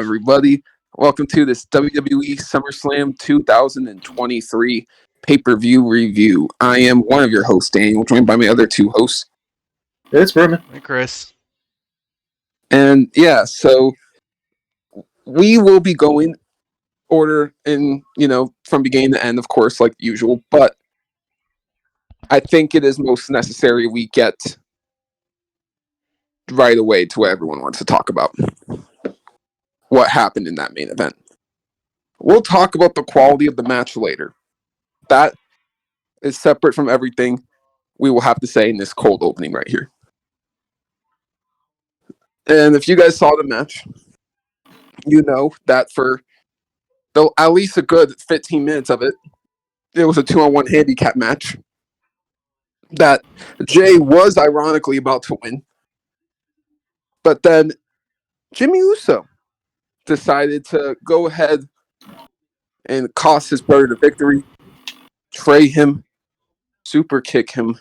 everybody. Welcome to this WWE Summerslam 2023 pay-per-view review. I am one of your hosts, Daniel, joined by my other two hosts. It's Berman. Hey, Chris. And yeah, so we will be going order in, from beginning to end, of course, like usual, but I think it is most necessary we get right away to what everyone wants to talk about. What happened in that main event. We'll talk about the quality of the match later. That is separate from everything we will have to say in this cold opening right here. And if you guys saw the match, you know that for at least a good 15 minutes of it, it was a 2-on-1 handicap match that Jay was ironically about to win. But then Jimmy Uso decided to go ahead and cost his brother the victory, tray him, super kick him,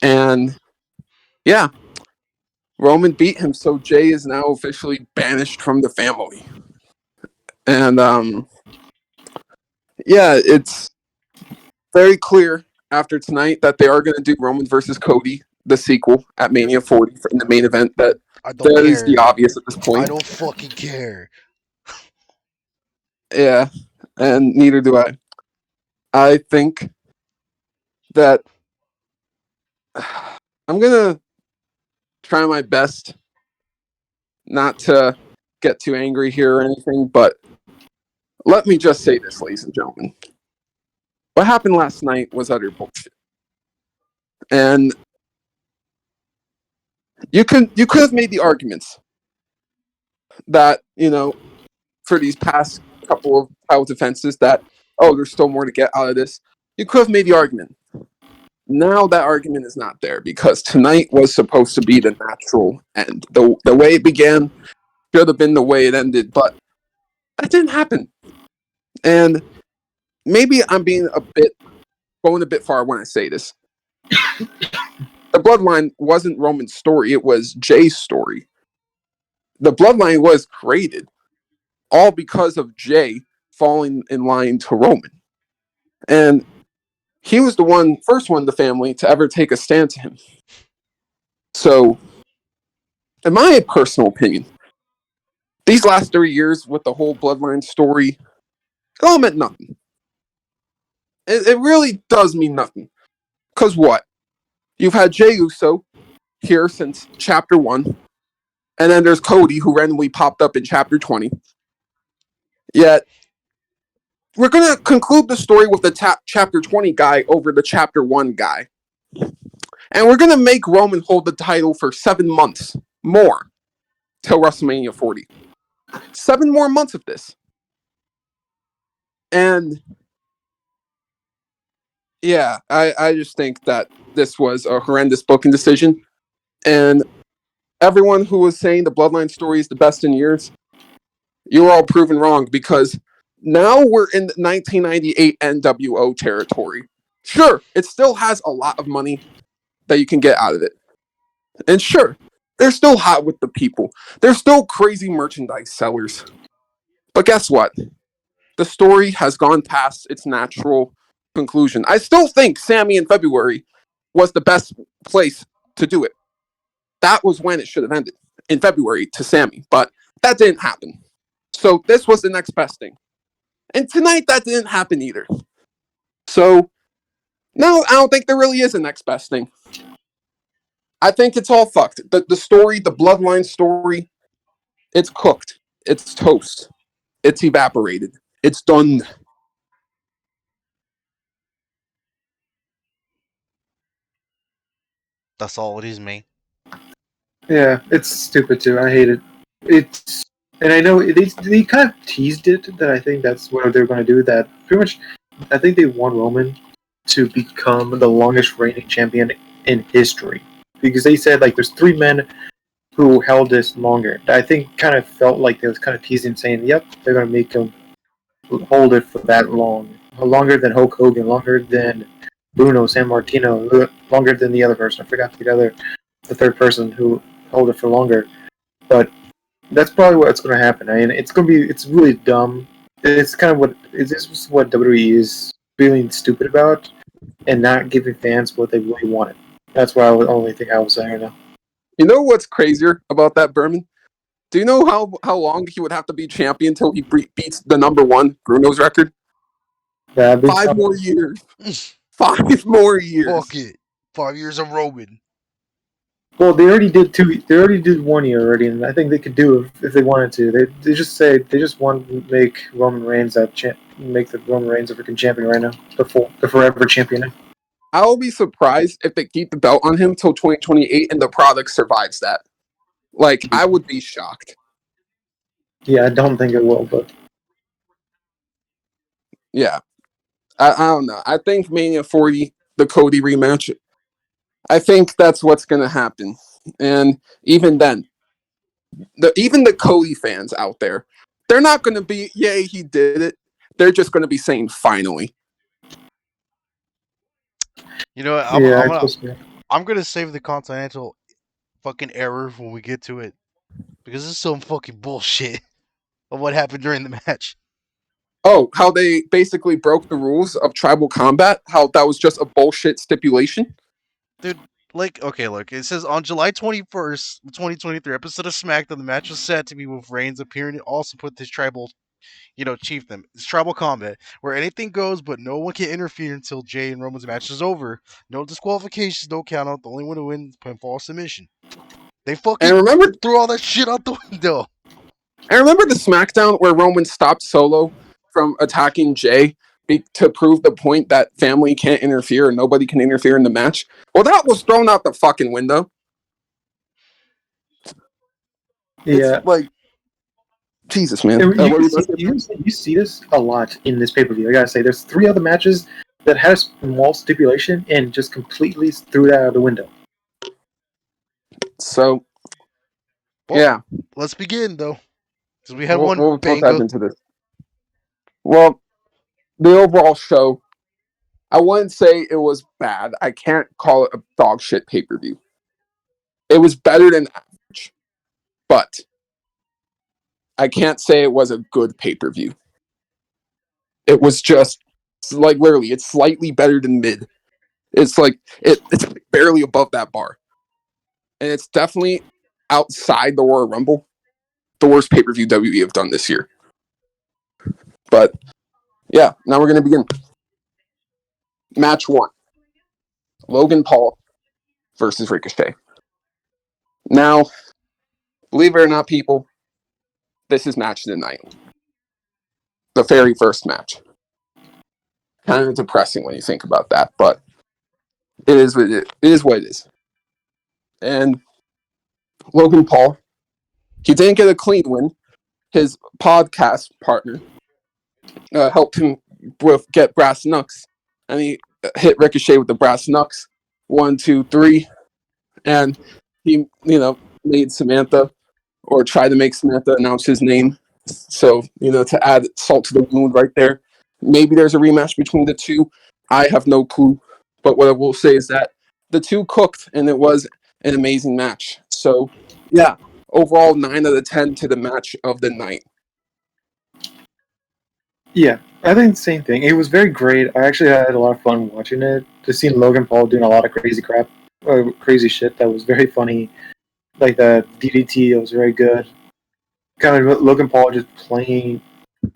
and yeah, Roman beat him, so Jay is now officially banished from the family. And yeah, it's very clear after tonight that they are going to do Roman versus Cody, the sequel at Mania 40 in the main event. That is the obvious at this point. I don't fucking care. Yeah, and neither do I. I think that I'm going to try my best not to get too angry here or anything, but let me just say this, ladies and gentlemen. What happened last night was utter bullshit. And you could have made the arguments that, for these past couple of title defenses that, there's still more to get out of this. You could have made the argument. Now that argument is not there because tonight was supposed to be the natural end. The way it began should have been the way it ended, but that didn't happen. And maybe I'm going a bit far when I say this. The bloodline wasn't Roman's story, it was Jay's story. The bloodline was created all because of Jay falling in line to Roman. And he was the first one in the family to ever take a stand to him. So, in my personal opinion, these last 3 years with the whole bloodline story, it all meant nothing. It really does mean nothing. Because what? You've had Jey Uso here since Chapter 1, and then there's Cody, who randomly popped up in Chapter 20. Yet, we're going to conclude the story with the Chapter 20 guy over the Chapter 1 guy. And we're going to make Roman hold the title for 7 months more till WrestleMania 40. 7 more months of this. And yeah, I just think that this was a horrendous booking decision. And everyone who was saying the Bloodline story is the best in years, you were all proven wrong because now we're in 1998 NWO territory. Sure, it still has a lot of money that you can get out of it. And sure, they're still hot with the people. They're still crazy merchandise sellers. But guess what? The story has gone past its natural conclusion. I still think Sammy in February was the best place to do it. That was when it should have ended, in February to Sammy. But that didn't happen. So this was the next best thing. And tonight, that didn't happen either. So, no, I don't think there really is a next best thing. I think it's all fucked. The story, the bloodline story, it's cooked. It's toast. It's evaporated. It's done. That's all it is, mate. Yeah, it's stupid too. I hate it. And I know they kind of teased it that I think that's what they're going to do. That pretty much, I think they want Roman to become the longest reigning champion in history because they said there's 3 men who held this longer. I think kind of felt like they was kind of teasing, saying, "Yep, they're going to make him hold it for that long, longer than Hulk Hogan, longer than Bruno Sammartino, longer than the other person. I forgot the third person who held it for longer, but." That's probably what's going to happen. I mean, it's really dumb. It's kind of this is what WWE is feeling stupid about, and not giving fans what they really wanted. That's why the only thing I was saying right now. You know what's crazier about that, Berman? Do you know how long he would have to be champion until he beats the number one Bruno's record? That'd be 5 tough. more years. 5 more years. Fuck it. 5 years of Roman. Well, they already did 2. They already did 1 year already, and I think they could do it if they wanted to. They just want to make Roman Reigns make the Roman Reigns a freaking champion right now, the forever champion. I'll be surprised if they keep the belt on him till 2028 and the product survives that. Like, I would be shocked. Yeah, I don't think it will, but Yeah. I don't know. I think Mania 40, the Cody rematch, I think that's what's going to happen. And even then, even the Cody fans out there, they're not going to be, yay, he did it. They're just going to be saying, finally. You know what? I'm gonna save the Continental fucking error when we get to it. Because this is some fucking bullshit of what happened during the match. Oh, how they basically broke the rules of tribal combat? How that was just a bullshit stipulation? Dude, like, okay, look, it says on July 21st, 2023, episode of SmackDown, the match was set to be with Reigns appearing to also put this tribal, chiefdom. It's tribal combat, where anything goes, but no one can interfere until Jay and Roman's match is over. No disqualifications, no count out. The only one to win is pinfall submission. They fucking threw all that shit out the window. I remember the SmackDown where Roman stopped Solo from attacking Jay to prove the point that family can't interfere and nobody can interfere in the match. Well, that was thrown out the fucking window. Yeah. It's like, Jesus, man. You see this a lot in this pay-per-view. I gotta say, there's 3 other matches that had a small stipulation and just completely threw that out of the window. So, well, yeah. Let's begin, though. Because we had we'll bang dive into this. Well, the overall show, I wouldn't say it was bad. I can't call it a dog shit pay-per-view. It was better than average. But I can't say it was a good pay-per-view. It was just, like, literally, it's slightly better than mid. It's like, it's barely above that bar. And it's definitely outside the Royal Rumble, the worst pay-per-view WWE have done this year. But, yeah, now we're going to begin. Match 1. Logan Paul versus Ricochet. Now, believe it or not, people, this is match of the night. The very first match. Kind of depressing when you think about that, but it is what it is. And Logan Paul, he didn't get a clean win. His podcast partner helped him get brass knucks, and he hit Ricochet with the brass knucks. 1, 2, 3, and he, made Samantha, or tried to make Samantha announce his name. So, to add salt to the wound right there. Maybe there's a rematch between the two. I have no clue. But what I will say is that the two cooked, and it was an amazing match. So, yeah, overall 9 out of 10 to the match of the night. Yeah, I think the same thing. It was very great. I actually had a lot of fun watching it. Just seeing Logan Paul doing a lot of crazy shit that was very funny. Like the DDT, it was very good. Kind of Logan Paul just playing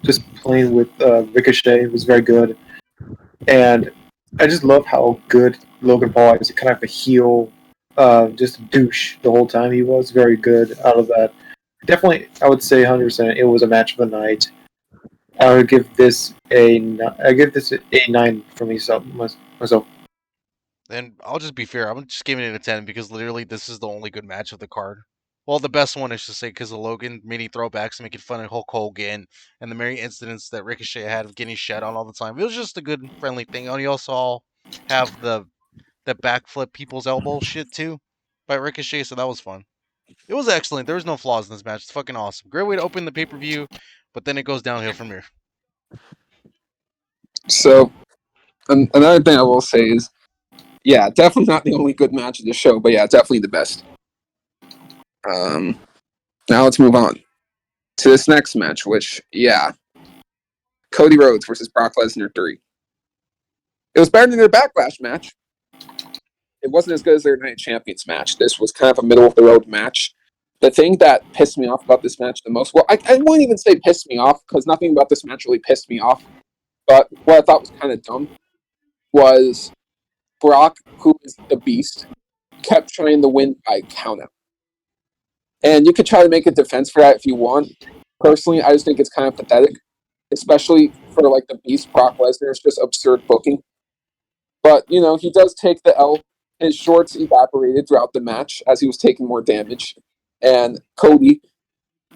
with Ricochet was very good. And I just love how good Logan Paul is. Kind of a heel, just a douche the whole time. He was very good out of that. Definitely, I would say 100%. It was a match of the night. I would give this a 9 for myself. And I'll just be fair. I'm just giving it a 10 because literally this is the only good match of the card. Well, the best one, I should say, because of Logan many throwbacks making fun of Hulk Hogan and the many incidents that Ricochet had of getting shat on all the time. It was just a good, friendly thing. And you also have the backflip people's elbow shit too by Ricochet, so that was fun. It was excellent. There was no flaws in this match. It's fucking awesome. Great way to open the pay-per-view, but then it goes downhill from here. So, another thing I will say is, yeah, definitely not the only good match of the show, but yeah, definitely the best. Now let's move on. to this next match, which, yeah, Cody Rhodes versus Brock Lesnar 3. It was better than their Backlash match. It wasn't as good as their Night Champions match. This was kind of a middle-of-the-road match. The thing that pissed me off about this match the most, well, I wouldn't even say pissed me off, because nothing about this match really pissed me off, but what I thought was kind of dumb was Brock, who is the beast, kept trying to win by countout. And you could try to make a defense for that if you want. Personally, I just think it's kind of pathetic, especially for like the beast Brock Lesnar. It's just absurd booking. But, you know, he does take the L. His shorts evaporated throughout the match as he was taking more damage. And Cody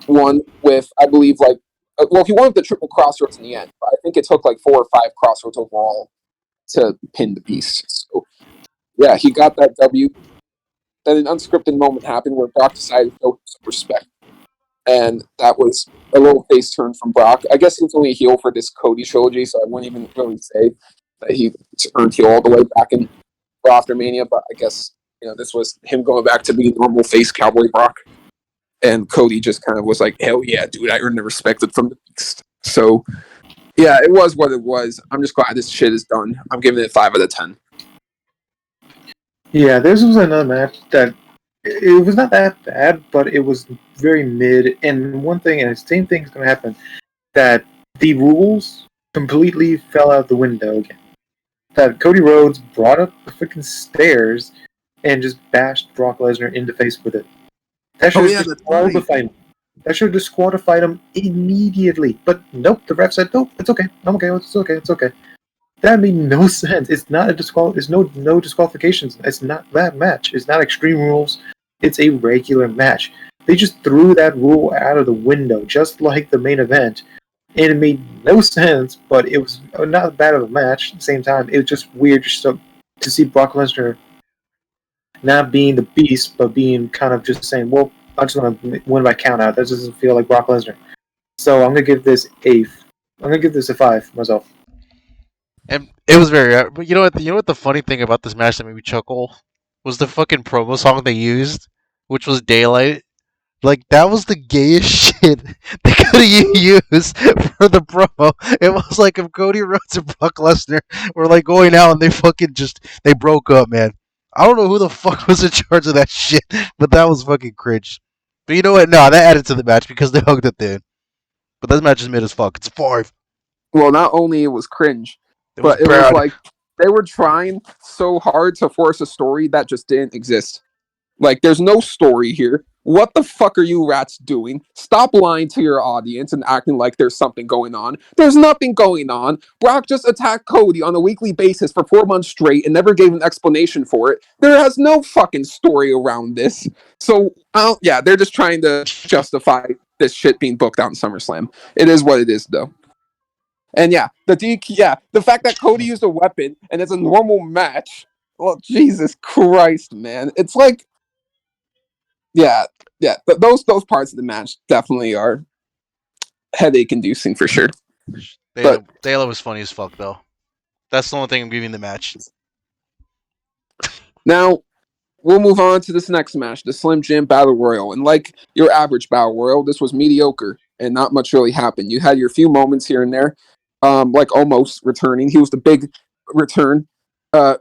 won with, I believe, like, well, he won with the triple crossroads in the end. But I think it took like 4 or 5 crossroads overall to pin the beast. So, yeah, he got that W. Then an unscripted moment happened where Brock decided to show some respect. And that was a little face turn from Brock. I guess he was only a heel for this Cody trilogy, so I wouldn't even really say that he earned heel all the way back in after Mania, but I guess, you know, this was him going back to being normal face Cowboy Brock. And Cody just kind of was like, hell yeah, dude, I earned the respect from the beast. So, yeah, it was what it was. I'm just glad this shit is done. I'm giving it 5 out of 10. Yeah, this was another match that it was not that bad, but it was very mid. And one thing, and the same thing is going to happen, that the rules completely fell out the window again. That Cody Rhodes brought up the freaking stairs and just bashed Brock Lesnar in the face with it. That should have disqualified him. That should have disqualified him immediately. But nope, the ref said, nope, it's okay. I'm okay. It's okay. It's okay. That made no sense. It's not a There's no disqualifications. It's not that match. It's not Extreme Rules. It's a regular match. They just threw that rule out of the window, just like the main event. And it made no sense, but it was not bad of a match at the same time. It was just weird just to see Brock Lesnar not being the beast, but being kind of just saying, well, I just want to win by count out. That doesn't feel like Brock Lesnar. So I'm gonna give this a 5 myself. And it was very. But you know what? You know what the funny thing about this match that made me chuckle was the fucking promo song they used, which was "Daylight." Like that was the gayest shit they could have used for the promo. It was like if Cody Rhodes and Brock Lesnar were like going out and they broke up, man. I don't know who the fuck was in charge of that shit, but that was fucking cringe. But you know what? No, that added to the match because they hugged at the end. But that match is mid as fuck. It's a 5. Well, not only it was cringe, but it was like they were trying so hard to force a story that just didn't exist. Like, there's no story here. What the fuck are you rats doing? Stop lying to your audience and acting like there's something going on. There's nothing going on. Brock just attacked Cody on a weekly basis for 4 months straight and never gave an explanation for it. There has no fucking story around this. So, yeah, they're just trying to justify this shit being booked out in SummerSlam. It is what it is, though. And yeah, the fact that Cody used a weapon and it's a normal match. Well, Jesus Christ, man. It's like, yeah. Those parts of the match definitely are headache-inducing for sure. Dayla was funny as fuck though. That's the only thing I'm giving the match. Now, we'll move on to this next match, the Slim Jim Battle Royal. And like your average Battle Royal, this was mediocre and not much really happened. You had your few moments here and there, like OMOS returning. He was the big return.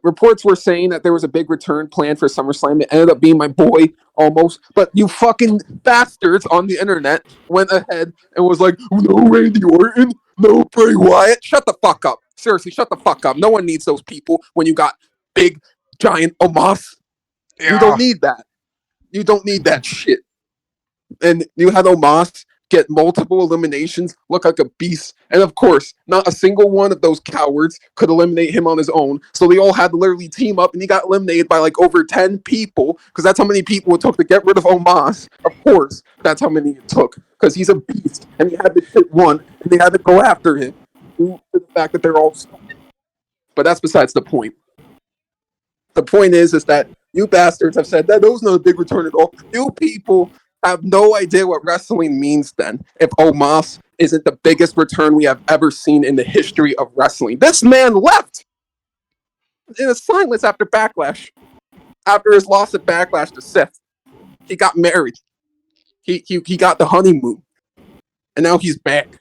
Reports were saying that there was a big return planned for SummerSlam. It ended up being my boy, OMOS. But you fucking bastards on the internet went ahead and was like, no Randy Orton, no Bray Wyatt. Shut the fuck up. Seriously, shut the fuck up. No one needs those people when you got big, giant OMOS. Yeah. You don't need that. You don't need that shit. And you had OMOS get multiple eliminations, look like a beast. And of course, not a single one of those cowards could eliminate him on his own. So they all had to literally team up, and he got eliminated by like over 10 people, because that's how many people it took to get rid of OMOS. Of course, that's how many it took, because he's a beast, and he had to hit one, and they had to go after him due to the fact that they're all stupid. But that's besides the point. The point is that you bastards have said that was not a big return at all. You people have no idea what wrestling means then, if OMOS isn't the biggest return we have ever seen in the history of wrestling. This man left in a silence after Backlash. After his loss at Backlash to Seth. He got married. He got the honeymoon. and now he's back,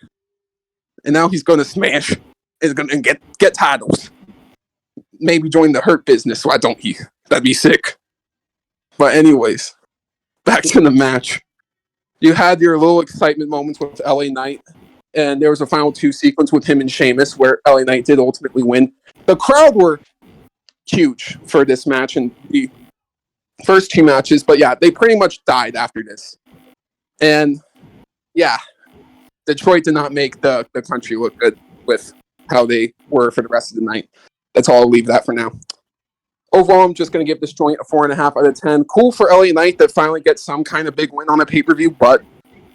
and now he's going to smash, and going to get titles. Maybe join the Hurt Business. Why don't he? That'd be sick. But anyways, back to the match. You had your little excitement moments with LA Knight, and there was a final 2 sequence with him and Sheamus where LA Knight did ultimately win. The crowd were huge for this match and the first 2 matches, but yeah, they pretty much died after this. And yeah, Detroit did not make the country look good with how they were for the rest of the night. That's all. I'll leave that for now. Overall, I'm just going to give this joint a 4.5 out of 10. Cool for LA Knight to finally get some kind of big win on a pay-per-view, but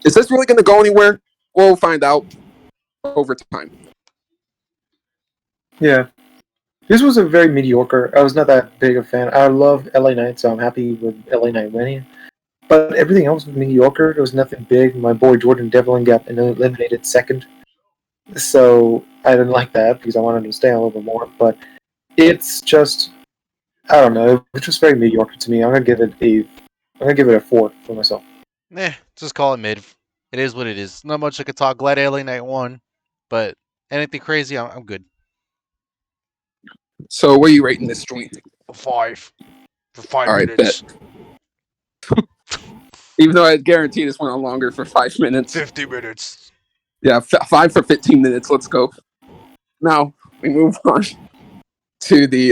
is this really going to go anywhere? We'll find out over time. Yeah. This was a very mediocre. I was not that big a fan. I love LA Knight, so I'm happy with LA Knight winning. But everything else was mediocre. There was nothing big. My boy Jordan Devlin got eliminated second. So I didn't like that because I wanted to stay a little bit more. But it's just, I don't know. It's just very mediocre to me. I'm gonna give it a 4 for myself. Just call it mid. It is what it is. Not much I could talk. Glad LA Knight won, but anything crazy, I'm good. So, what are you rating this joint? 5 for 5 All right, minutes. Even though I guarantee this went on longer for 5 minutes. 50 minutes. Yeah, 5 for 15 minutes. Let's go. Now we move on to the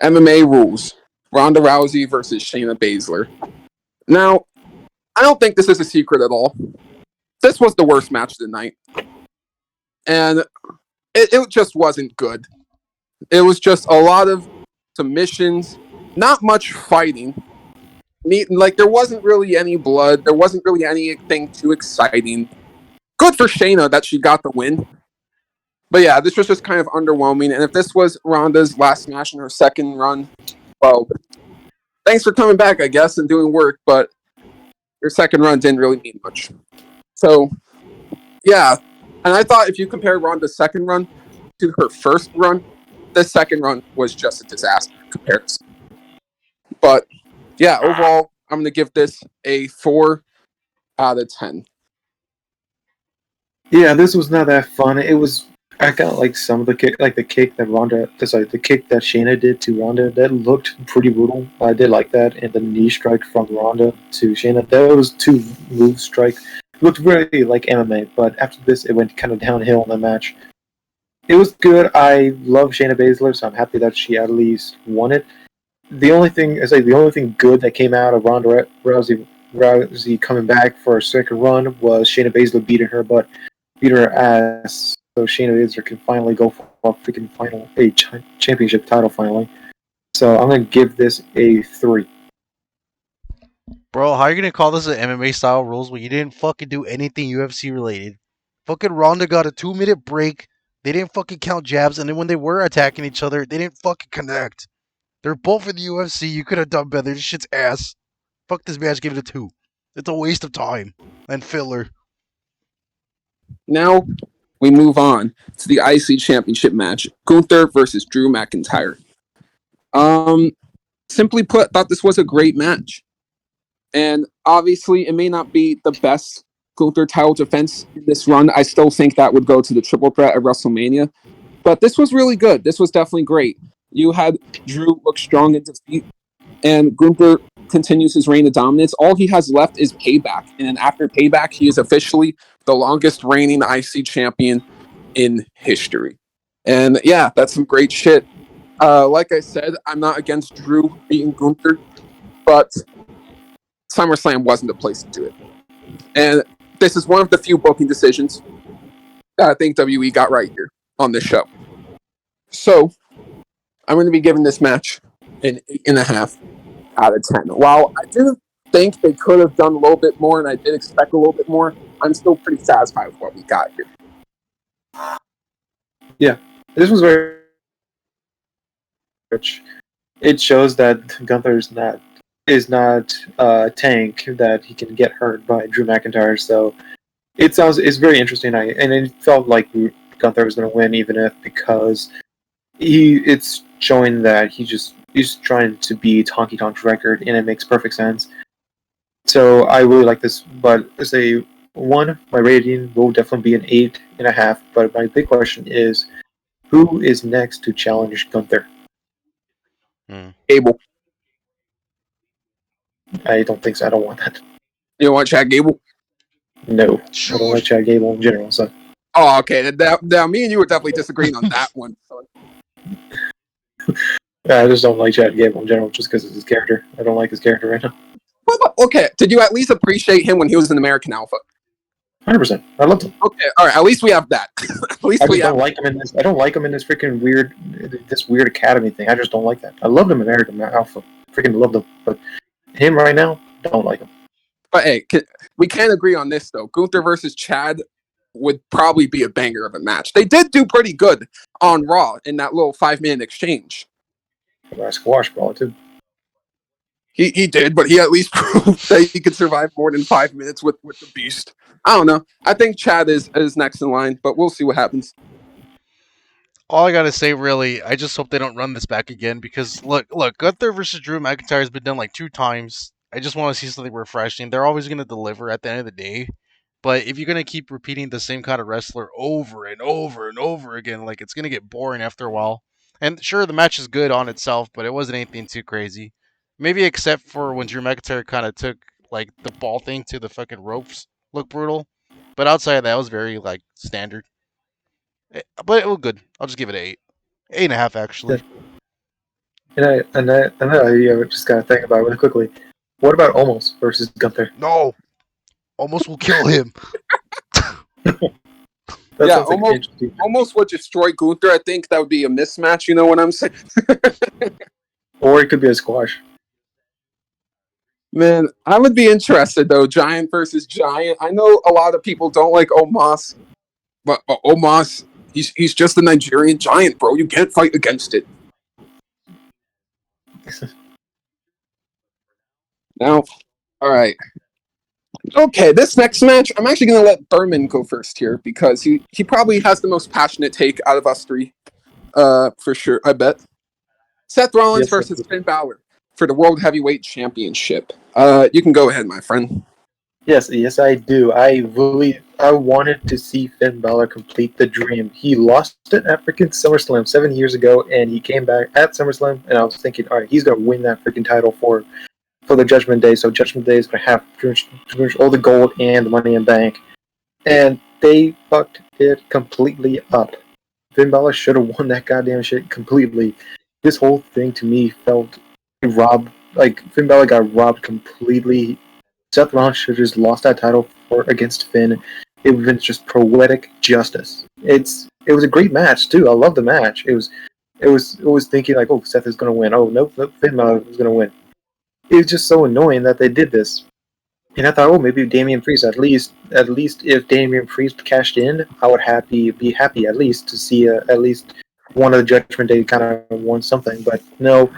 MMA Rules. Ronda Rousey versus Shayna Baszler. Now, I don't think this is a secret at all. This was the worst match of the night. And it just wasn't good. It was just a lot of submissions, not much fighting. Like, there wasn't really any blood. There wasn't really anything too exciting. Good for Shayna that she got the win. But yeah, this was just kind of underwhelming. And if this was Ronda's last match in her second run, well, thanks for coming back, I guess, and doing work. But your second run didn't really mean much. So, yeah. And I thought if you compare Ronda's second run to her first run, the second run was just a disaster in comparison. But yeah, overall, I'm going to give this a 4 out of 10. Yeah, this was not that fun. It was. I got like some of the kick, like the kick that Shayna did to Ronda. That looked pretty brutal. I did like that, and the knee strike from Ronda to Shayna. That was 2 move strike. Looked really like MMA, but after this, it went kind of downhill in the match. It was good. I love Shayna Baszler, so I'm happy that she at least won it. The only thing good that came out of Ronda Rousey coming back for her second run was Shayna Baszler beat her ass, so Shayna Baszler can finally go for a freaking championship title finally. So I'm gonna give this a 3. Bro, how are you gonna call this an MMA style rules when you didn't fucking do anything UFC related? Fucking Ronda got a 2-minute break. They didn't fucking count jabs, and then when they were attacking each other, they didn't fucking connect. They're both in the UFC. You could have done better. This shit's ass. Fuck this match. Give it a 2. It's a waste of time and filler. Now we move on to the IC Championship match. Gunther versus Drew McIntyre. Simply put, thought this was a great match. And obviously, it may not be the best Gunther title defense in this run. I still think that would go to the triple threat at WrestleMania. But this was really good. This was definitely great. You had Drew look strong in defeat, and Gunther continues his reign of dominance. All he has left is Payback. And then after Payback, he is officially the longest reigning IC champion in history. And yeah, that's some great shit. Like I said, I'm not against Drew beating Gunther, but SummerSlam wasn't the place to do it. And this is one of the few booking decisions that I think WWE got right here on this show. So, I'm going to be giving this match an 8.5 out of 10. While I didn't think they could have done a little bit more, and I did expect a little bit more, I'm still pretty satisfied with what we got here. Yeah, this was very rich. It shows that Gunther is not a tank that he can get hurt by Drew McIntyre. So it's very interesting. And it felt like Gunther was going to win, even if because it's showing that he's trying to beat Honky Tonk's record, and it makes perfect sense. So I really like this. But one, my rating will definitely be an 8.5. But my big question is, who is next to challenge Gunther? Gable. I don't think so. I don't want that. You don't want Chad Gable? No, I don't like Chad Gable in general. So. Oh, okay. Now, me and you were definitely disagreeing on that one. So. I just don't like Chad Gable in general, just because of his character. I don't like his character right now. Well, okay, did you at least appreciate him when he was an American Alpha? 100%. I loved him. Okay, all right. At least we have that. At least I just don't like him in this. I don't like him in this freaking weird academy thing. I just don't like that. I loved him in American Alpha. Freaking loved him, but him right now, don't like him. But hey, we can't agree on this though. Gunther versus Chad would probably be a banger of a match. They did do pretty good on Raw in that little 5-minute exchange. I squash ball too. He did, but he at least proved that he could survive more than 5 minutes with the Beast. I don't know. I think Chad is next in line, but we'll see what happens. All I gotta say, really, I just hope they don't run this back again because look, Gunther versus Drew McIntyre has been done like 2 times. I just want to see something refreshing. They're always gonna deliver at the end of the day, but if you're gonna keep repeating the same kind of wrestler over and over and over again, like it's gonna get boring after a while. And sure, the match is good on itself, but it wasn't anything too crazy. Maybe except for when Drew McIntyre kind of took like the ball thing to the fucking ropes, looked brutal. But outside of that, it was very like standard. But it was good. I'll just give it an 8. 8.5 actually. Yeah. And I just gotta think about it really quickly. What about OMOS versus Gunther? No, almost will kill him. Yeah, almost would destroy Gunther. I think that would be a mismatch. You know what I'm saying? Or it could be a squash. Man, I would be interested though. Giant versus Giant. I know a lot of people don't like OMOS, but OMOS, he's just a Nigerian giant, bro. You can't fight against it. Now, all right. Okay, this next match, I'm actually going to let Berman go first here because he probably has the most passionate take out of us three, for sure, I bet. Seth Rollins versus Finn Balor for the World Heavyweight Championship. You can go ahead, my friend. Yes, I do. I wanted to see Finn Balor complete the dream. He lost it at freaking SummerSlam 7 years ago, and he came back at SummerSlam, and I was thinking, all right, he's going to win that freaking title for the Judgment Day, so Judgment Day is going to have pretty much all the gold and the Money in Bank. And they fucked it completely up. Finn Balor should have won that goddamn shit completely. This whole thing to me felt robbed. Like, Finn Balor got robbed completely. Seth Rollins should have just lost that title against Finn. It was just poetic justice. It was a great match too. I love the match. It was thinking like, oh, Seth is gonna win. Oh, nope, Finn Balor is gonna win. It was just so annoying that they did this. And I thought, oh, maybe Damian Priest. At least if Damian Priest cashed in, I would be happy at least to see at least one of the Judgment Day kind of won something. But no,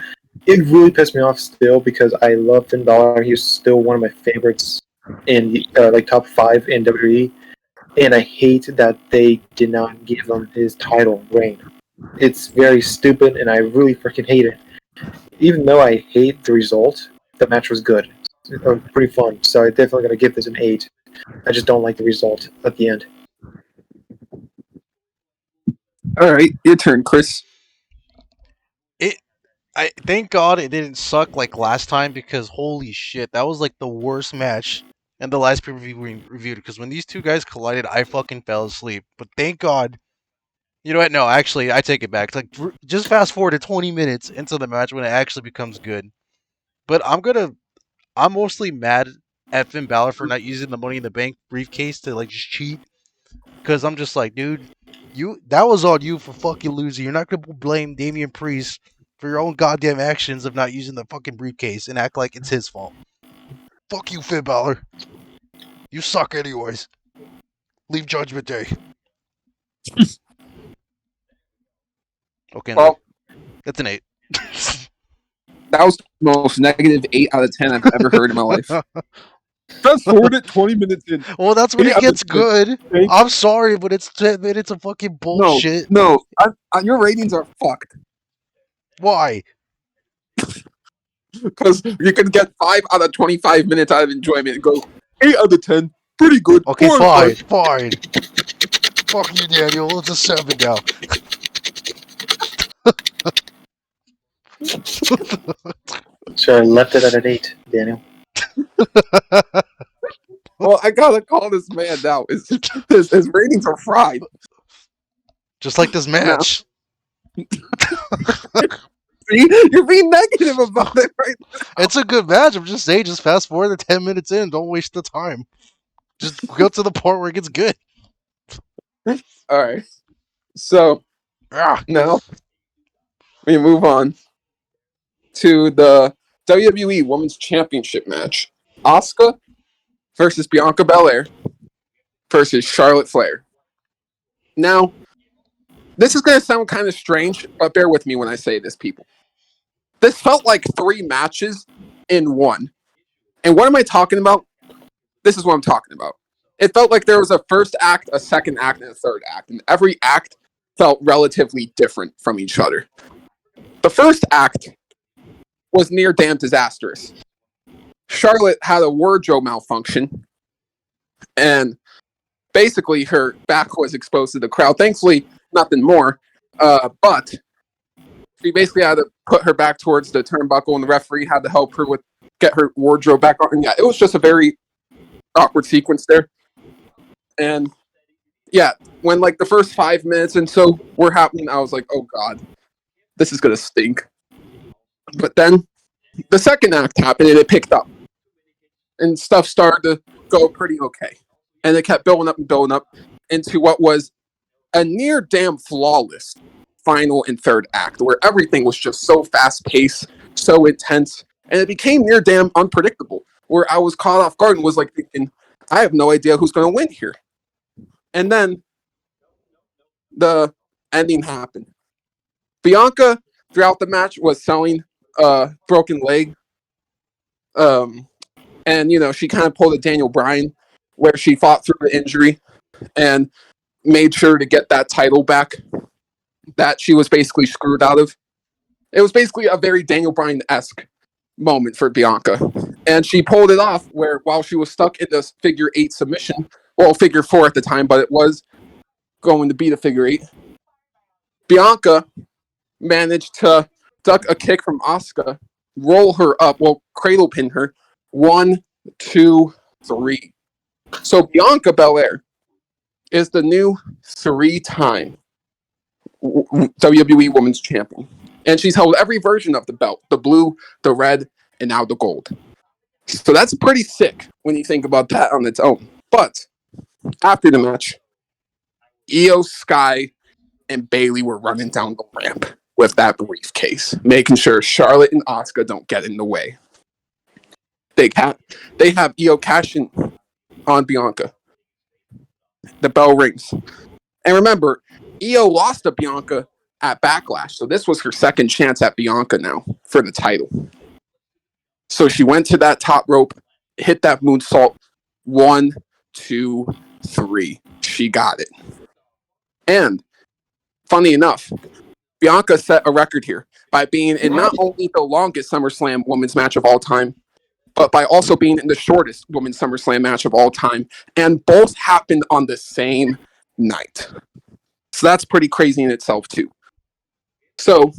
it really pissed me off still because I love Finn Balor. He's still one of my favorites in like top 5 in WWE, and I hate that they did not give him his title reign. It's very stupid, and I really freaking hate it. Even though I hate the result, the match was good. It was pretty fun, so I'm definitely going to give this an 8. I just don't like the result at the end. All right, your turn, Chris. I thank God it didn't suck like last time because holy shit, that was like the worst match in the last pay-per-view we reviewed. Because when these two guys collided, I fucking fell asleep. But thank God. You know what? No, actually, I take it back. It's like just fast forward to 20 minutes into the match when it actually becomes good. But I'm mostly mad at Finn Balor for not using the Money in the Bank briefcase to like just cheat. Because I'm just like, dude, that was on you for fucking losing. You're not gonna blame Damian Priest for your own goddamn actions of not using the fucking briefcase and act like it's his fault. Fuck you, Finn Balor. You suck anyways. Leave Judgment Day. Okay, Well, that's an 8. that was the most negative 8 out of 10 I've ever heard in my life. Fast forward it 20 minutes in. Well, that's when it gets good. I'm sorry, but it's 10 minutes of fucking bullshit. No, your ratings are fucked. Why? Because you can get 5 out of 25 minutes out of enjoyment and go 8 out of 10. pretty good. Okay, Four out of fine. Fuck you, Daniel. It's a 7 now. So I left it at an 8, Daniel. Well, I gotta call this man now. His ratings are fried. Just like this match. See? You're being negative about it right now. It's a good match. I'm just saying, just fast forward to 10 minutes in. Don't waste the time. Just go to the part where it gets good. All right. So Ah, now we move on to the WWE Women's Championship match. Asuka versus Bianca Belair versus Charlotte Flair. Now, this is going to sound kind of strange, but bear with me when I say this, people. This felt like 3 matches in one. And what am I talking about? This is what I'm talking about. It felt like there was a first act, a second act, and a third act. And every act felt relatively different from each other. The first act was near damn disastrous. Charlotte had a wardrobe malfunction. And basically her back was exposed to the crowd. Thankfully, nothing more. But she basically had to put her back towards the turnbuckle, and the referee had to help her with get her wardrobe back on. And yeah, it was just a very awkward sequence there. And yeah, when like the first 5 minutes and so were happening, I was like, oh god, this is gonna stink. But then the second act happened and it picked up. And stuff started to go pretty okay. And it kept building up into what was a near damn flawless final and third act, where everything was just so fast-paced, so intense, and it became near damn unpredictable, where I was caught off guard and was like thinking, I have no idea who's going to win here. And then the ending happened. Bianca, throughout the match, was selling a broken leg. And, you know, she kind of pulled a Daniel Bryan, where she fought through the injury and made sure to get that title back that she was basically screwed out of. It was basically a very Daniel Bryan-esque moment for Bianca. And she pulled it off where while she was stuck in this figure 8 submission, well, figure 4 at the time, but it was going to be the figure 8, Bianca managed to duck a kick from Asuka, roll her up, well, cradle pin her. 1, 2, 3. So Bianca Belair is the new 3-time WWE Women's Champion. And she's held every version of the belt, the blue, the red, and now the gold. So that's pretty sick when you think about that on its own. But after the match, Io Sky and Bayley were running down the ramp with that briefcase, making sure Charlotte and Asuka don't get in the way. They have Io cashing on Bianca. The bell rings. And remember, Io lost to Bianca at Backlash, so this was her second chance at Bianca now for the title. So she went to that top rope, hit that moonsault. 1, 2, 3. She got it. And, funny enough, Bianca set a record here by being in not only the longest SummerSlam women's match of all time, but by also being in the shortest women's SummerSlam match of all time. And both happened on the same night. So that's pretty crazy in itself, too. So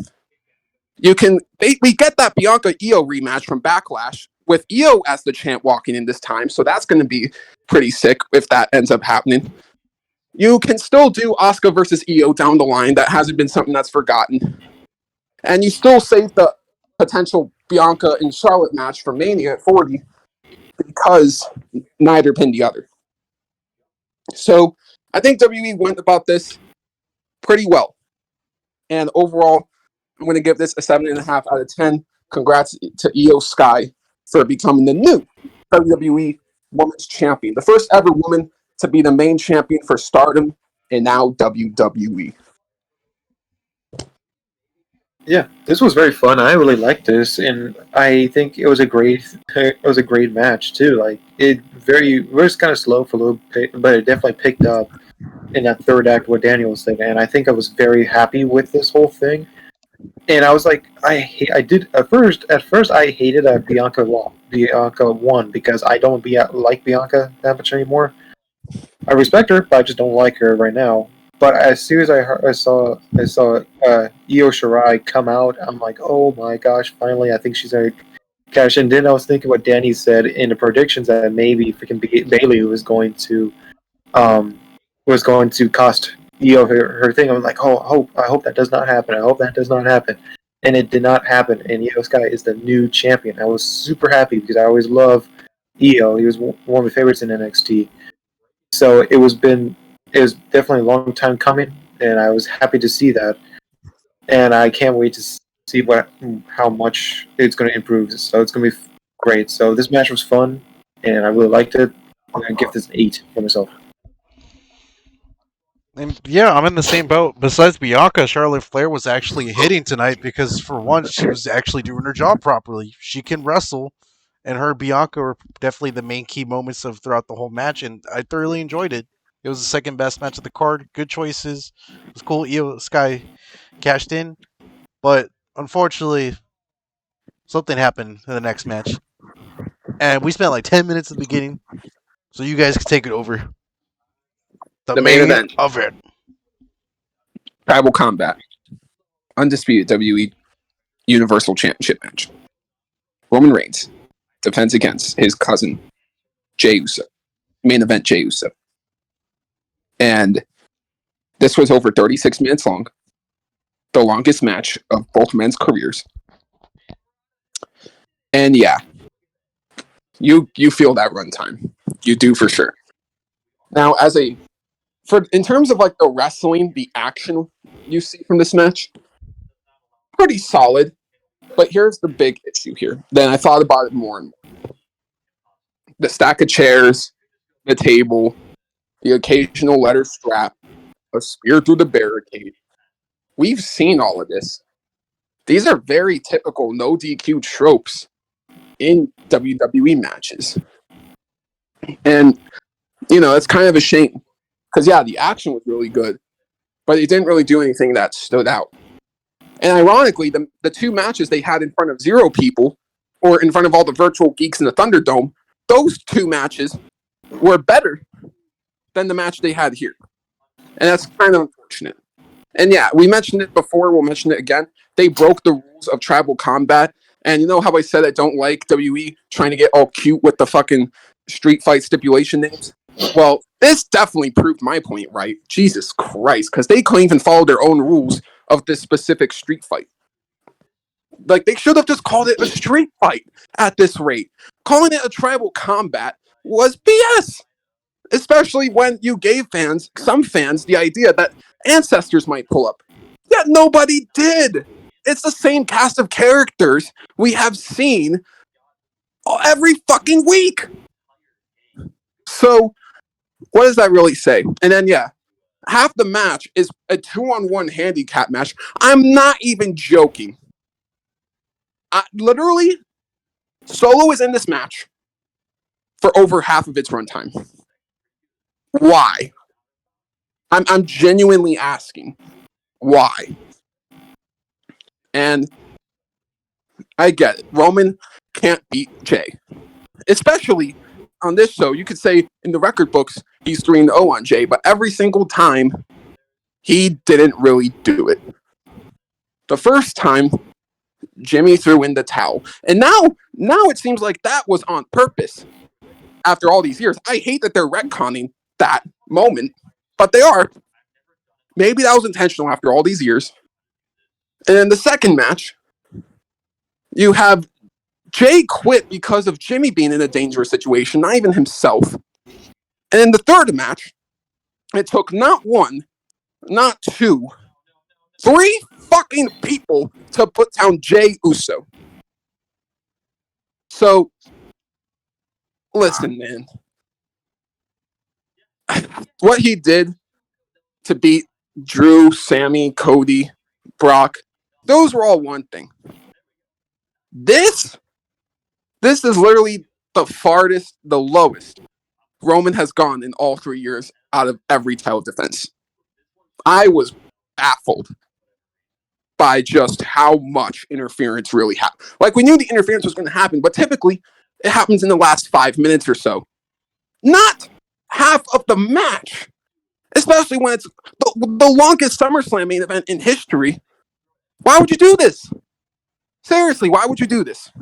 we get that Bianca Io rematch from Backlash with Io as the champ walking in this time. So that's going to be pretty sick if that ends up happening. You can still do Asuka versus Io down the line. That hasn't been something that's forgotten. And you still save the potential Bianca and Charlotte match for Mania at 40 because neither pinned the other. So I think WWE went about this pretty well. And overall, I'm going to give this a 7.5 out of 10. Congrats to Io Sky for becoming the new WWE Women's Champion. The first ever woman to be the main champion for Stardom and now WWE. Yeah, this was very fun. I really liked this, and I think it was a great match too. Like it was kind of slow for a little bit, but it definitely picked up in that third act what Daniel was thinking, and I think I was very happy with this whole thing. And I was like, I did at first. At first, I hated that Bianca won because I don't like Bianca that much anymore. I respect her, but I just don't like her right now. But as soon as I saw Io Shirai come out, I'm like, oh my gosh! Finally, I think she's gonna cash in. Then I was thinking what Danny said in the predictions that maybe freaking Bailey um was going to cost Io her thing. I was like, oh, I hope that does not happen. I hope that does not happen. And it did not happen. And Io Sky is the new champion. I was super happy because I always loved Io. He was one of my favorites in NXT. So it was definitely a long time coming, and I was happy to see that. And I can't wait to see how much it's going to improve. So it's going to be great. So this match was fun, and I really liked it. I'm going to give this an 8 for myself. And yeah, I'm in the same boat. Besides Bianca, Charlotte Flair was actually hitting tonight because, for once, she was actually doing her job properly. She can wrestle, and her and Bianca were definitely the main key moments of throughout the whole match, and I thoroughly enjoyed it. It was the second best match of the card. Good choices. It was cool. Io Sky cashed in, but unfortunately, something happened in the next match, and we spent like 10 minutes at the beginning, so you guys can take it over. The The main main event. event. Tribal Combat. Undisputed WWE Universal Championship match. Roman Reigns defends against his cousin, Jey Uso. Main event, Jey Uso. And this was over 36 minutes long. The longest match of both men's careers. And yeah, you feel that runtime. You do for sure. Now, in terms of like the wrestling, the action you see from this match, pretty solid. But here's the big issue here. Then I thought about it more and more. The stack of chairs, the table, the occasional leather strap, a spear through the barricade. We've seen all of this. These are very typical no DQ tropes in WWE matches. And, it's kind of a shame. Because, yeah, the action was really good, but it didn't really do anything that stood out. And ironically, the two matches they had in front of 0 people, or in front of all the virtual geeks in the Thunderdome, those 2 matches were better than the match they had here. And that's kind of unfortunate. And yeah, we mentioned it before, we'll mention it again. They broke the rules of tribal combat. And you know how I said I don't like WWE trying to get all cute with the fucking street fight stipulation names? Well, this definitely proved my point right. Jesus Christ, because they couldn't even follow their own rules of this specific street fight. Like, they should have just called it a street fight at this rate. Calling it a tribal combat was BS. Especially when you gave some fans, the idea that ancestors might pull up. Yet nobody did. It's the same cast of characters we have seen every fucking week. So, what does that really say? And then, yeah, half the match is a 2-on-1 handicap match. I'm not even joking. Literally, Solo is in this match for over half of its runtime. Why? I'm genuinely asking. Why? And I get it. Roman can't beat Jey. Especially on this show, you could say in the record books, he's 3-0 on Jey, but every single time, he didn't really do it. The first time, Jimmy threw in the towel. And now it seems like that was on purpose. After all these years, I hate that they're retconning that moment, but they are. Maybe that was intentional after all these years. And then the second match, you have Jey quit because of Jimmy being in a dangerous situation, not even himself. And in the third match, it took not 1, not 2, 3 fucking people to put down Jey Uso. So, listen, man. What he did to beat Drew, Sammy, Cody, Brock, those were all one thing. This is literally the farthest, the lowest Roman has gone in all 3 years out of every title defense. I was baffled. by just how much interference really happened. Like, we knew the interference was going to happen, but typically it happens in the last 5 minutes or so. Not half of the match, especially when it's the longest SummerSlam main event in history. Why would you do this? Seriously, why would you do this?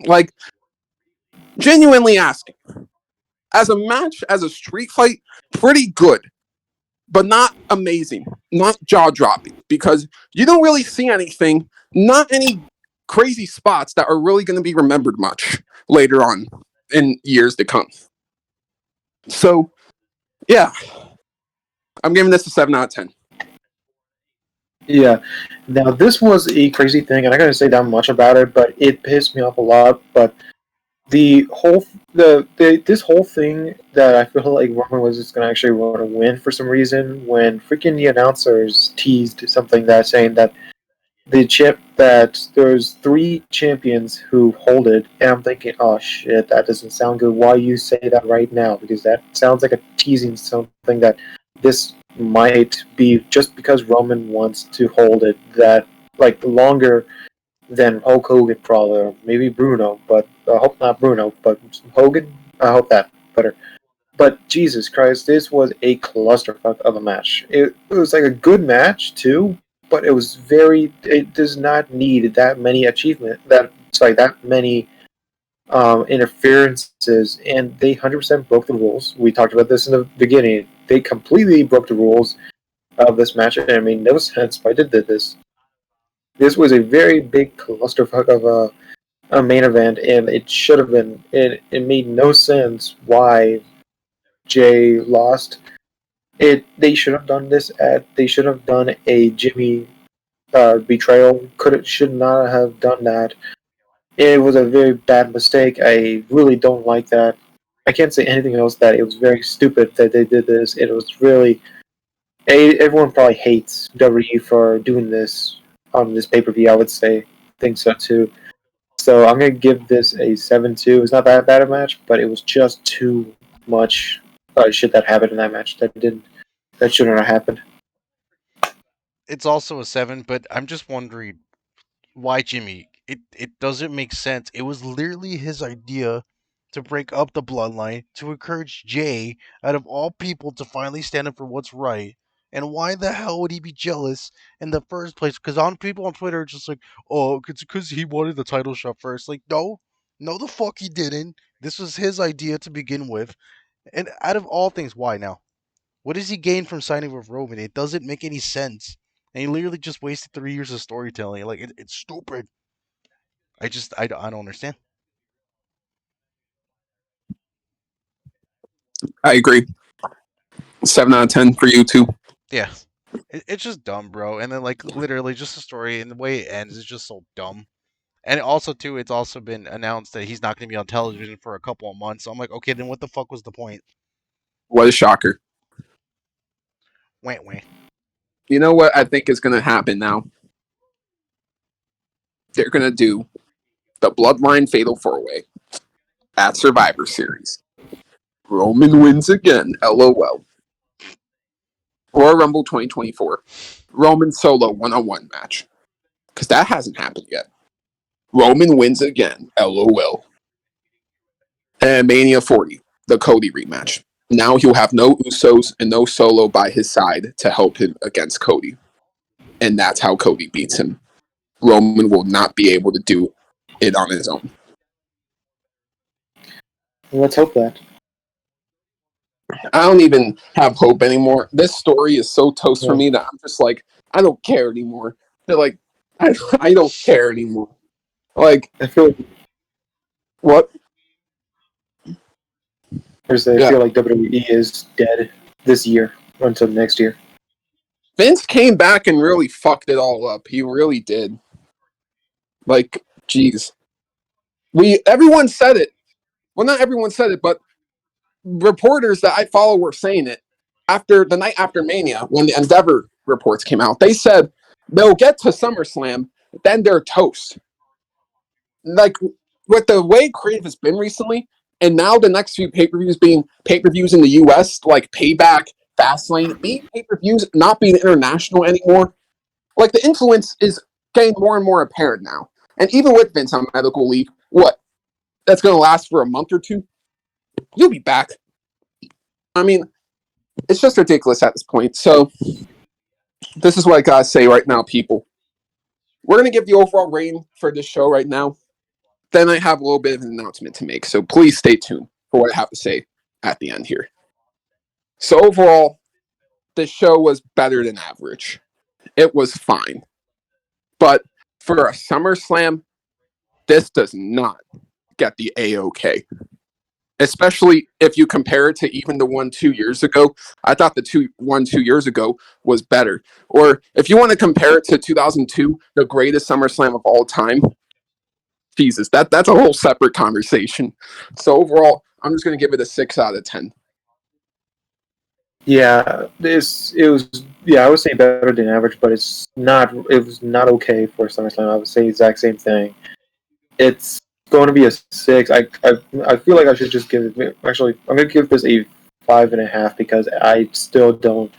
Like, genuinely asking. As a match, as a street fight, pretty good, but not amazing, not jaw-dropping, because you don't really see anything, not any crazy spots that are really going to be remembered much later on in years to come. So, yeah, I'm giving this a 7 out of 10. Yeah. Now, this was a crazy thing, and I gotta say that much about it, but it pissed me off a lot. But this whole thing that I feel like Roman was just gonna actually want to win for some reason, when freaking the announcers teased something that saying that that there's 3 champions who hold it, and I'm thinking, oh shit, that doesn't sound good. Why you say that right now? Because that sounds like a teasing something that this might be just because Roman wants to hold it that like longer than Hulk Hogan probably, or maybe Bruno, but I hope not Bruno, but Hogan. I hope that better. But Jesus Christ, this was a clusterfuck of a match. It was like a good match too, but it was very. It does not need that many that many interferences, and they 100% broke the rules. We talked about this in the beginning. They completely broke the rules of this match, and it made no sense why they did this. This was a very big clusterfuck of a main event, and it should have been. It made no sense why Jay lost. They should have done this they should have done a Jimmy betrayal. Should not have done that. It was a very bad mistake. I really don't like that. I can't say anything else that it was very stupid that they did this. It was really everyone probably hates WWE for doing this on this pay per view. I would say think so too. So I'm gonna give this a 7-2. It's not that bad a match, but it was just too much shit that happened in that match that shouldn't have happened. It's also a 7, but I'm just wondering why Jimmy. It doesn't make sense. It was literally his idea to break up the bloodline to encourage Jay, out of all people, to finally stand up for what's right. And why the hell would he be jealous in the first place? Because people on Twitter are just like, oh, it's because he wanted the title shot first. Like, no, no, the fuck he didn't. This was his idea to begin with. And out of all things, why now? What does he gain from signing with Roman? It doesn't make any sense. And he literally just wasted 3 years of storytelling. Like, it's stupid. I don't understand. I agree. 7 out of 10 for you, too. Yeah. It's just dumb, bro. And then, like, literally, just the story and the way it ends is just so dumb. And also, too, it's also been announced that he's not going to be on television for a couple of months. So I'm like, okay, then what the fuck was the point? What a shocker. Wait, wait. You know what I think is going to happen now? They're going to do the Bloodline Fatal 4-Way at Survivor Series. Roman wins again, LOL. Royal Rumble 2024. Roman solo one-on-one match. Because that hasn't happened yet. Roman wins again, LOL. And Mania 40, the Cody rematch. Now he'll have no Usos and no Solo by his side to help him against Cody. And that's how Cody beats him. Roman will not be able to do it on his own. Let's hope that. I don't even have hope anymore. This story is so toast for me that I'm just like, I don't care anymore. They're like, I don't care anymore. Like, I feel what? I feel like WWE is dead this year until next year. Vince came back and really fucked it all up. He really did. Like, geez. Everyone said it. Well, not everyone said it, but reporters that I follow were saying it after the night after Mania when the Endeavor reports came out. They said they'll get to SummerSlam, then they're toast. Like, with the way creative has been recently, and now the next few pay-per-views being pay-per-views in the US, like Payback, Fastlane, being pay-per-views, not being international anymore, Like, the influence is getting more and more apparent now. And even with Vince on medical leave, what? That's going to last for a month or two? You'll be back. I mean, it's just ridiculous at this point. So, this is what I got to say right now, people. We're going to give the overall rating for this show right now. Then I have a little bit of an announcement to make. So, please stay tuned for what I have to say at the end here. So, overall, this show was better than average. It was fine. But for a SummerSlam, this does not get the A-OK. Especially if you compare it to even the one 2 years ago. I thought the one 2 years ago was better. Or if you want to compare it to 2002, the greatest SummerSlam of all time, Jesus, that's a whole separate conversation. So overall, I'm just going to give it a 6 out of 10. Yeah, I would say better than average, but it was not okay for SummerSlam. I would say the exact same thing. It's going to be a 6. I feel like I should just give it. Actually, I'm going to give this a 5.5 because I still don't.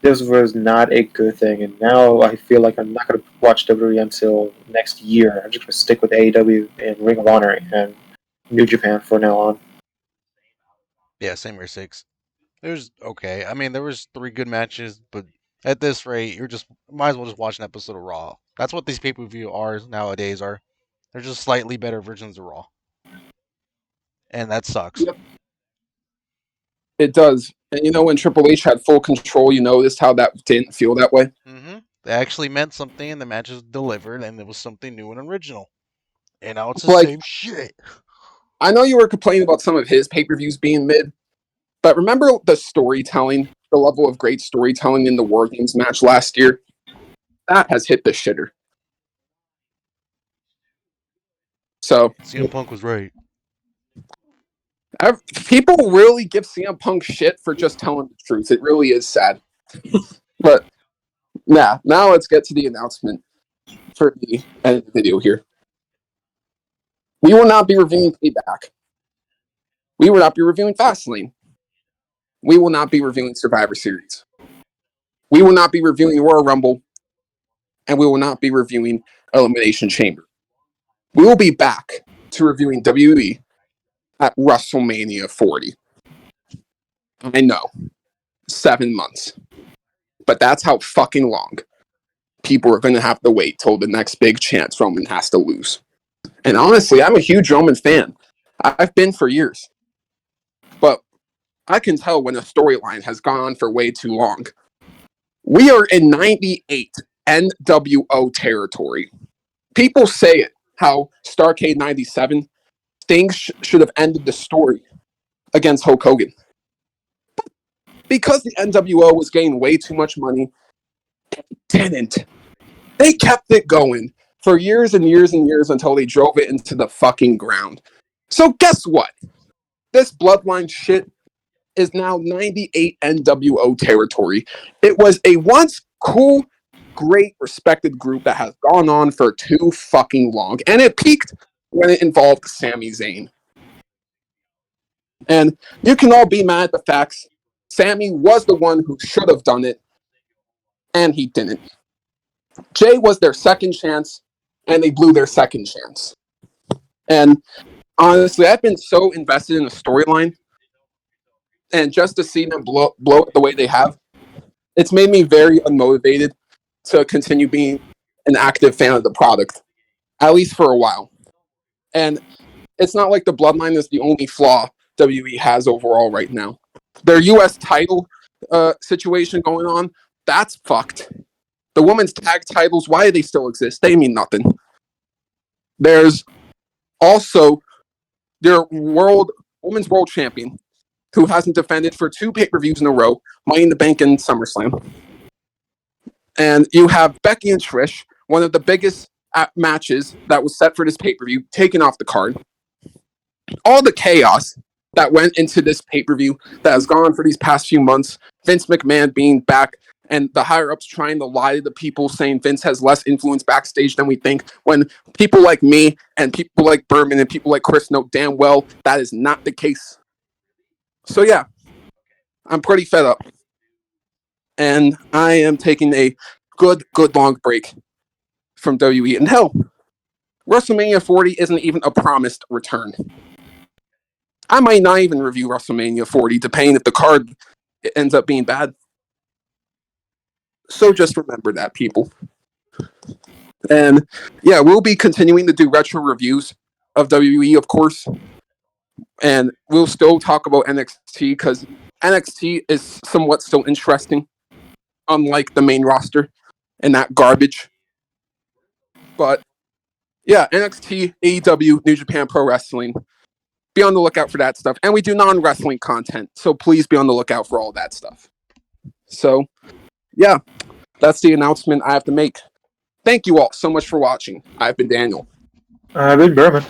This was not a good thing, and now I feel like I'm not going to watch WWE until next year. I'm just going to stick with AEW and Ring of Honor and New Japan from now on. Yeah, same here, 6. It was okay. I mean, there was 3 good matches, but at this rate, you're just might as well just watch an episode of Raw. That's what these pay-per-view are nowadays. They're just slightly better versions of Raw, and that sucks. Yep. It does. And when Triple H had full control, you noticed how that didn't feel that way? Mm-hmm. They actually meant something, and the matches delivered, and it was something new and original. And now it's the same shit. I know you were complaining about some of his pay-per-views being mid, but remember the storytelling, the level of great storytelling in the War Games match last year? That has hit the shitter. So CM Punk was right. People really give CM Punk shit for just telling the truth. It really is sad. But now let's get to the announcement for the end of the video here. We will not be reviewing Payback. We will not be reviewing Fastlane. We will not be reviewing Survivor Series. We will not be reviewing Royal Rumble. And we will not be reviewing Elimination Chamber. We will be back to reviewing WWE at WrestleMania 40. I know. 7 months. But that's how fucking long people are going to have to wait till the next big chance Roman has to lose. And honestly, I'm a huge Roman fan. I've been for years. But I can tell when a storyline has gone on for way too long. We are in 98 NWO territory. People say it, how Starrcade 97, things should have ended the story against Hulk Hogan. Because the NWO was getting way too much money, it didn't. They kept it going for years and years and years until they drove it into the fucking ground. So guess what? This bloodline shit is now 98 NWO territory. It was a once cool, great, respected group that has gone on for too fucking long. And it peaked when it involved Sami Zayn. And you can all be mad at the facts. Sami was the one who should have done it, and he didn't. Jay was their second chance, and they blew their second chance. And honestly, I've been so invested in the storyline, and just to see them blow it the way they have, it's made me very unmotivated to continue being an active fan of the product, at least for a while. And it's not like the bloodline is the only flaw WWE has overall right now. Their U.S. title situation going on, that's fucked. The women's tag titles, why do they still exist? They mean nothing. There's also their women's world champion, who hasn't defended for 2 pay-per-views in a row, Money in the Bank and SummerSlam. And you have Becky and Trish, one of the biggest matches that was set for this pay-per-view, taken off the card. All the chaos that went into this pay-per-view that has gone on for these past few months, Vince McMahon being back, and the higher-ups trying to lie to the people, saying Vince has less influence backstage than we think, when people like me and people like Berman and people like Chris know damn well that is not the case. So yeah, I'm pretty fed up. And I am taking a good long break from WWE. And hell, WrestleMania 40 isn't even a promised return. I might not even review WrestleMania 40, depending if the card ends up being bad. So just remember that, people. And yeah, we'll be continuing to do retro reviews of WWE, of course. And we'll still talk about NXT because NXT is somewhat still interesting, unlike the main roster and that garbage. But yeah, NXT, AEW, New Japan Pro Wrestling. Be on the lookout for that stuff. And we do non-wrestling content, so please be on the lookout for all that stuff. So, yeah, that's the announcement I have to make. Thank you all so much for watching. I've been Daniel. I've been Berman.